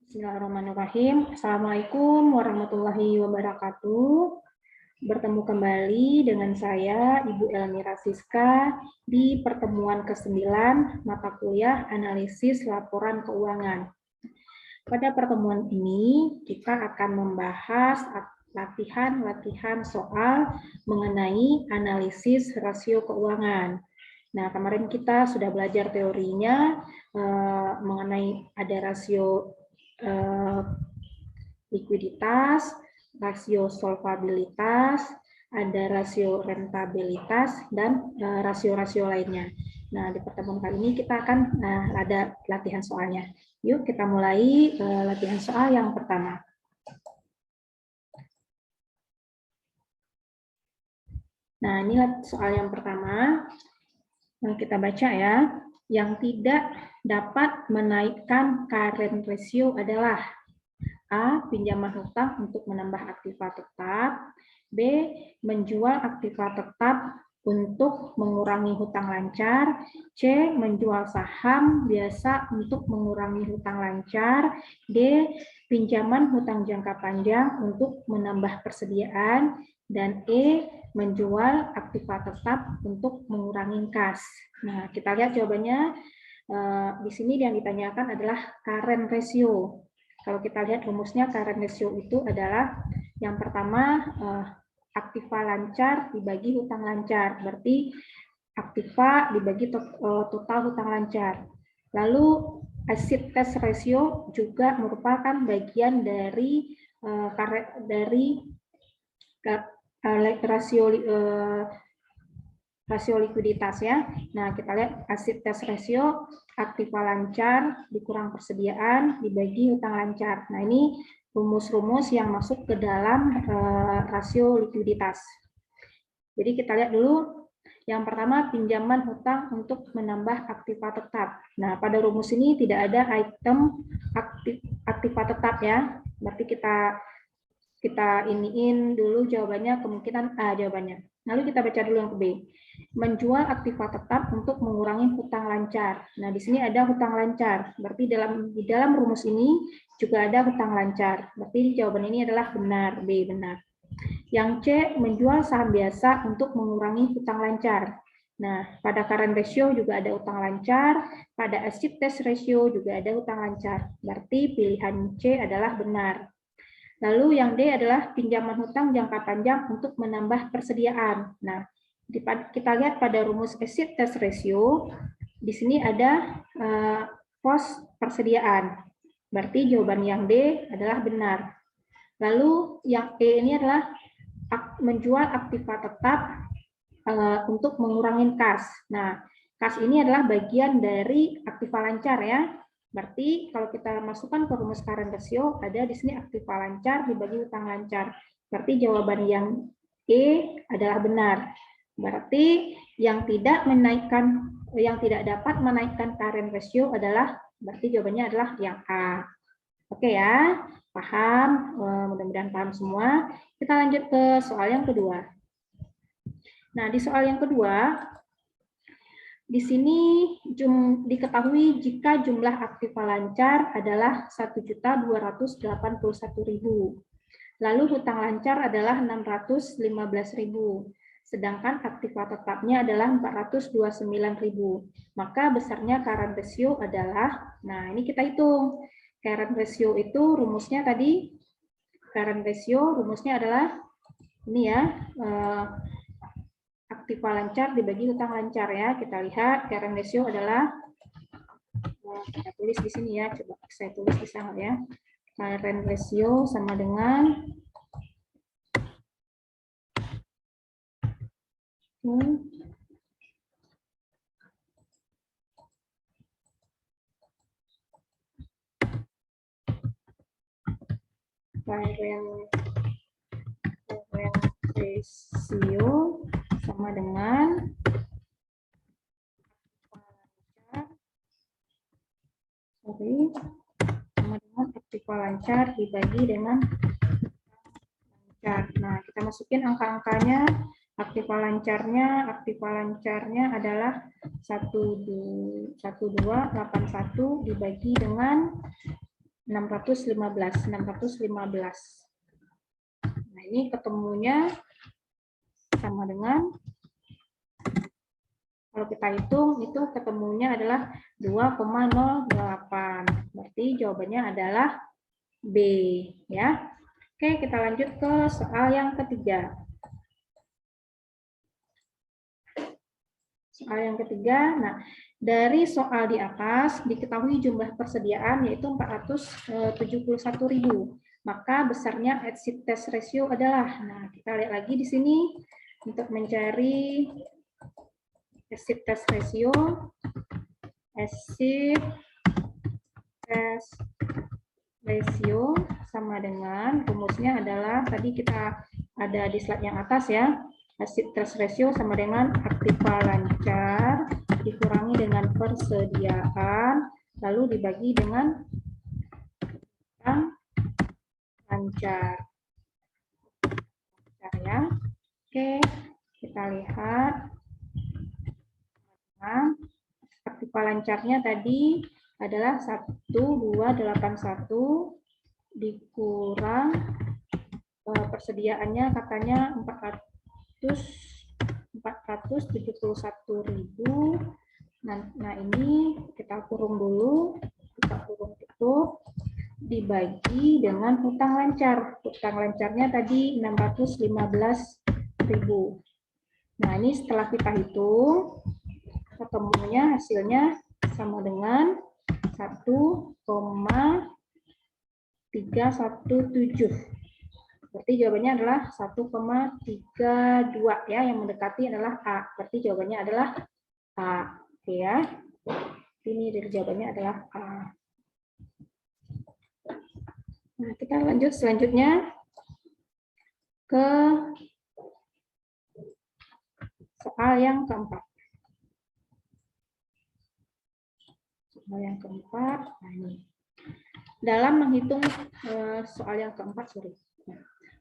Bismillahirrahmanirrahim. Assalamualaikum warahmatullahi wabarakatuh. Bertemu kembali dengan saya, Ibu Elmira Siska, di pertemuan ke-9 mata kuliah analisis laporan keuangan. Pada pertemuan ini, kita akan membahas latihan-latihan soal mengenai analisis rasio keuangan. Nah, kemarin kita sudah belajar teorinya mengenai ada rasio likuiditas, rasio solvabilitas, ada rasio rentabilitas, dan rasio-rasio lainnya. Nah, di pertemuan kali ini kita akan ada latihan soalnya. Yuk kita mulai latihan soal yang pertama. Nah, ini soal yang pertama. Yang kita baca ya. Yang tidak dapat menaikkan current ratio adalah A. Pinjaman hutang untuk menambah aktiva tetap. B. Menjual aktiva tetap untuk mengurangi hutang lancar. C. Menjual saham biasa untuk mengurangi hutang lancar. D. Pinjaman hutang jangka panjang untuk menambah persediaan. Dan E. Menjual aktiva tetap untuk mengurangi kas. Nah, kita lihat jawabannya. Di sini yang ditanyakan adalah current ratio. Kalau kita lihat rumusnya, current ratio itu adalah yang pertama aktiva lancar dibagi hutang lancar. Berarti aktiva dibagi total hutang lancar. Lalu asset test ratio juga merupakan bagian dari rasio likuiditas ya. Nah, kita lihat asset test ratio aktiva lancar dikurang persediaan dibagi hutang lancar. Nah, ini rumus-rumus yang masuk ke dalam rasio likuiditas. Jadi kita lihat dulu yang pertama pinjaman hutang untuk menambah aktiva tetap. Nah, pada rumus ini tidak ada item aktiva tetap ya. Berarti kita iniin dulu jawabannya, kemungkinan A jawabannya. Lalu kita baca dulu yang ke B. Menjual aktiva tetap untuk mengurangi hutang lancar. Nah, di sini ada hutang lancar. Berarti di dalam rumus ini juga ada hutang lancar. Berarti jawaban ini adalah benar, B benar. Yang C, menjual saham biasa untuk mengurangi hutang lancar. Nah, pada current ratio juga ada hutang lancar, pada asset test ratio juga ada hutang lancar. Berarti pilihan C adalah benar. Lalu yang D adalah pinjaman hutang jangka panjang untuk menambah persediaan. Nah, kita lihat pada rumus asset test ratio, di sini ada pos persediaan. Berarti jawaban yang D adalah benar. Lalu yang E ini adalah menjual aktiva tetap untuk mengurangi kas. Nah, kas ini adalah bagian dari aktiva lancar ya. Berarti kalau kita masukkan ke rumus current ratio, ada di sini aktiva lancar dibagi hutang lancar. Berarti jawaban yang E adalah benar. Berarti yang tidak dapat menaikkan current ratio adalah, berarti jawabannya adalah yang A. Oke ya, paham? Mudah-mudahan paham semua. Kita lanjut ke soal yang kedua. Nah, di soal yang kedua, di sini diketahui jika jumlah aktiva lancar adalah 1.281.000. Lalu hutang lancar adalah 615.000. Sedangkan aktiva tetapnya adalah 429.000. Maka besarnya current ratio adalah, nah ini kita hitung. Current ratio itu rumusnya tadi, current ratio rumusnya adalah ini ya, aktiva lancar dibagi hutang lancar ya. Kita lihat current ratio adalah, kita tulis di sini ya, coba saya tulis di sana ya. Current ratio sama dengan current ratio sama dengan aktiva lancar dibagi dengan lancar. Nah, kita masukin angka-angkanya. Aktiva lancarnya adalah 1281 dibagi dengan 615. Nah, ini ketemunya sama dengan, kalau kita hitung itu ketemunya adalah 2,08. Berarti jawabannya adalah B, ya. Oke, kita lanjut ke soal yang ketiga. Soal yang ketiga, nah dari soal di atas diketahui jumlah persediaan yaitu 471.000. Maka besarnya exit test ratio adalah, nah kita lihat lagi di sini untuk mencari exit test ratio. Exit test ratio sama dengan rumusnya adalah tadi kita ada di slide yang atas ya. Exit test ratio sama dengan aktiva lancar dikurangi dengan persediaan lalu dibagi dengan lancar. Ya. Oke, kita lihat. Nah, aktiva lancarnya tadi adalah 1281 dikurang persediaannya katanya 471.000. Nah, ini kita kurung dulu, kita kurung tutup, dibagi dengan hutang lancar. Hutang lancarnya tadi 615.000. Nah, ini setelah kita hitung, ketemunya hasilnya sama dengan 1,317. Berarti jawabannya adalah 1,32 ya, yang mendekati adalah A. Berarti jawabannya adalah A. Oke ya. Ini dari jawabannya adalah A. Nah, kita lanjut selanjutnya ke soal yang keempat. Soal yang keempat, nah ini. Dalam menghitung soal yang keempat,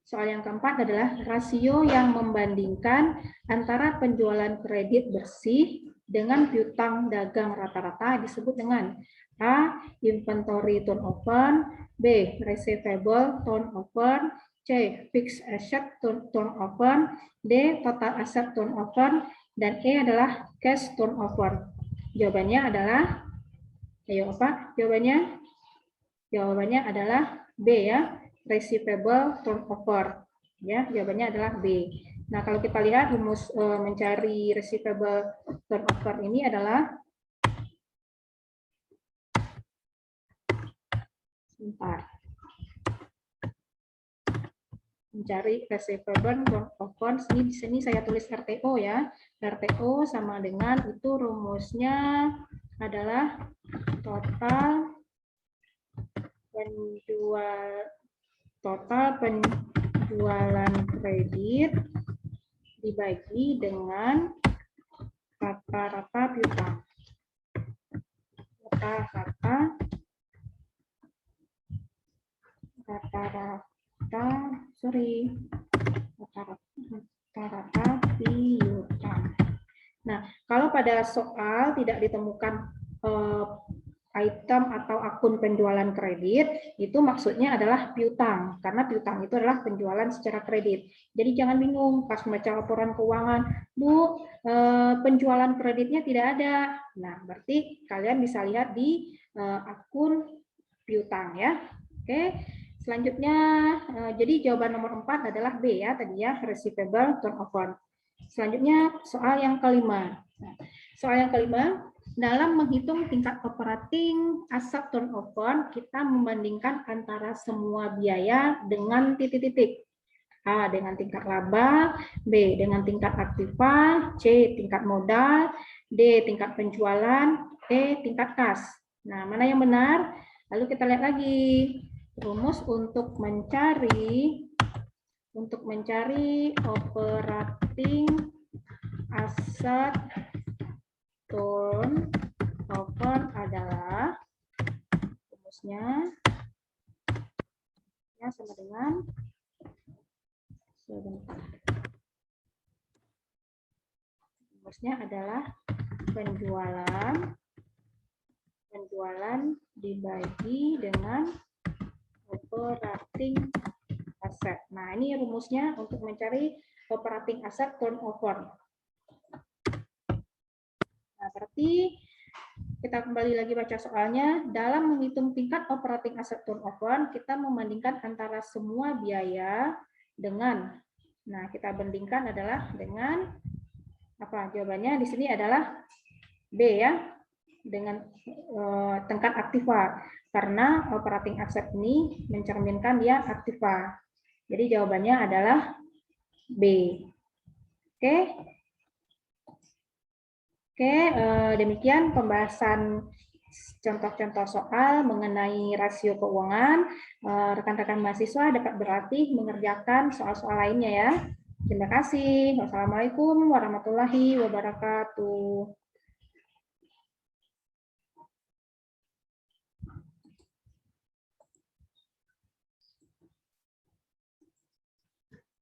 soal yang keempat adalah rasio yang membandingkan antara penjualan kredit bersih dengan piutang dagang rata-rata disebut dengan A. Inventory turnover, B. Receivable turnover, C. Fixed asset turnover, D. Total asset turnover, dan E adalah cash turnover. Jawabannya adalah, ayo apa jawabannya? Jawabannya adalah B ya. Receivable turnover. Ya, jawabannya adalah B. Nah, kalau kita lihat rumus mencari receivable turnover ini adalah mencari receivable turnover. Di sini saya tulis RTO ya. RTO sama dengan itu rumusnya adalah total penjualan kredit dibagi dengan rata-rata piutang. Rata-rata piutang. Nah, kalau pada soal tidak ditemukan item atau akun penjualan kredit, itu maksudnya adalah piutang, karena piutang itu adalah penjualan secara kredit. Jadi jangan bingung pas membaca laporan keuangan, Bu, penjualan kreditnya tidak ada. Nah, berarti kalian bisa lihat di akun piutang ya. Oke, selanjutnya jadi jawaban nomor 4 adalah B ya tadi ya, receivable turnover. Selanjutnya soal yang kelima. Nah, soal yang kelima, dalam menghitung tingkat operating asset turnover, kita membandingkan antara semua biaya dengan titik-titik. A dengan tingkat laba, B dengan tingkat aktiva, C tingkat modal, D tingkat penjualan, E tingkat kas. Nah, mana yang benar? Lalu kita lihat lagi rumus untuk mencari operating asset turnover adalah rumusnya ya sama dengan rumusnya adalah penjualan dibagi dengan operating asset. Nah, ini rumusnya untuk mencari operating asset turnover. Nah, berarti kita kembali lagi baca soalnya. Dalam menghitung tingkat operating asset turnover, kita membandingkan antara semua biaya dengan, nah kita bandingkan adalah dengan apa? Jawabannya di sini adalah B ya, dengan tingkat aktiva. Karena operating asset ini mencerminkan dia aktiva. Jadi jawabannya adalah B. Oke. Oke, demikian pembahasan contoh-contoh soal mengenai rasio keuangan. Rekan-rekan mahasiswa dapat berlatih mengerjakan soal-soal lainnya ya. Terima kasih. Wassalamualaikum warahmatullahi wabarakatuh.